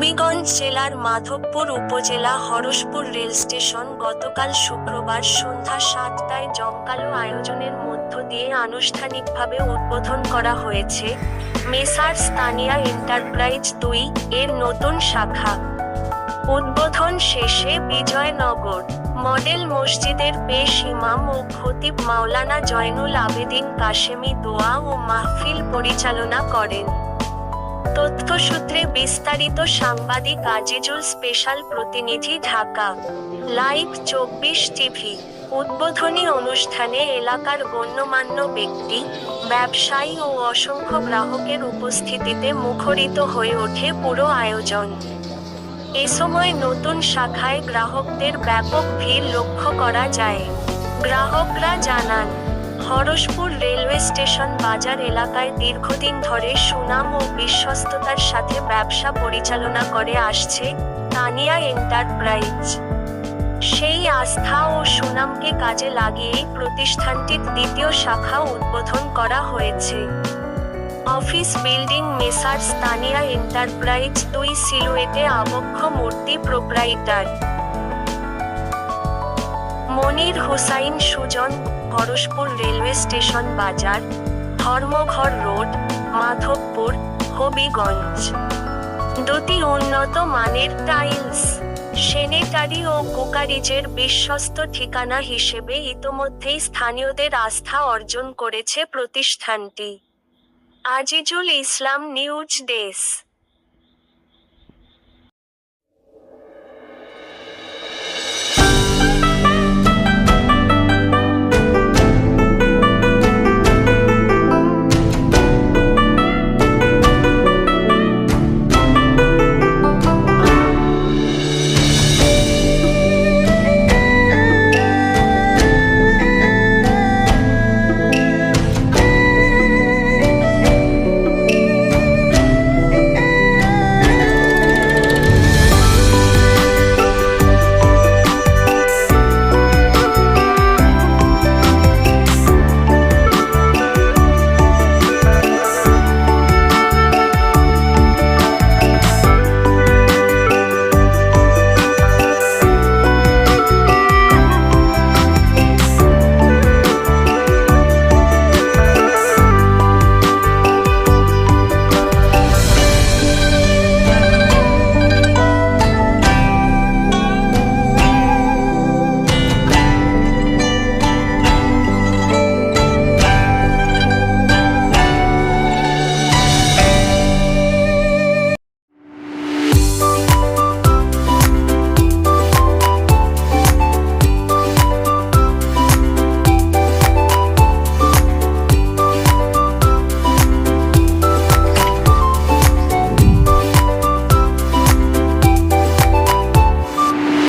হবিগঞ্জ জেলার মাধবপুর উপজেলা Harashpur rail station গতকাল শুক্রবার সন্ধ্যা ৭টায় জমকালো আয়োজনের মধ্য দিয়ে আনুষ্ঠানিকভাবে উদ্বোধন করা হয়েছে মেসার্স তানিয়া এন্টারপ্রাইজ ২ এর নতুন শাখা। উদ্বোধন শেষে বিজয়নগর মডেল মসজিদের পেশ ইমাম ও খতিব মাওলানা জয়নুল আবেদিন কাশেমি দোয়া ও মাহফিল পরিচালনা করেন। তথ্যসূত্রে বিস্তারিত সাংবাদিক আজিজুল, স্পেশাল প্রতিনিধি, ঢাকা। Live ২৪ TV. উদ্বোধনী অনুষ্ঠানে এলাকার গণ্যমান্য ব্যক্তি, ব্যবসায়ী ও অসংখ্য গ্রাহকের উপস্থিতিতে মুখরিত হয়ে ওঠে পুরো আয়োজন। এ সময় নতুন শাখায় গ্রাহকদের ব্যাপক ভিড় লক্ষ্য করা যায়। গ্রাহকরা জানান, হরসপুর রেলওয়ে স্টেশন বাজার এলাকায় দীর্ঘদিন ধরে সুনাম ও বিশ্বস্ততার সাথে ব্যবসা পরিচালনা করে আসছে তানিয়া এন্টারপ্রাইজ। সেই আস্থা ও সুনামকে কাজে লাগিয়েই প্রতিষ্ঠানটির দ্বিতীয় শাখা উদ্বোধন করা হয়েছে। Office building messrs Tania enterprise ২ সিলুয়েটে আবক্ষ মূর্তি প্রোপ্রাইটার মনির হুসাইন সুজন, হরসপুর রেলওয়ে স্টেশন বাজার, ধর্মঘর রোড, মাধবপুর, হবিগঞ্জ। দুটি উন্নত মানের টাইলস, সেনেটারি ও কুকারিজের বিশ্বস্ত ঠিকানা হিসেবে ইতোমধ্যেই স্থানীয়দের আস্থা অর্জন করেছে প্রতিষ্ঠানটি। Azizul Islam, news desk.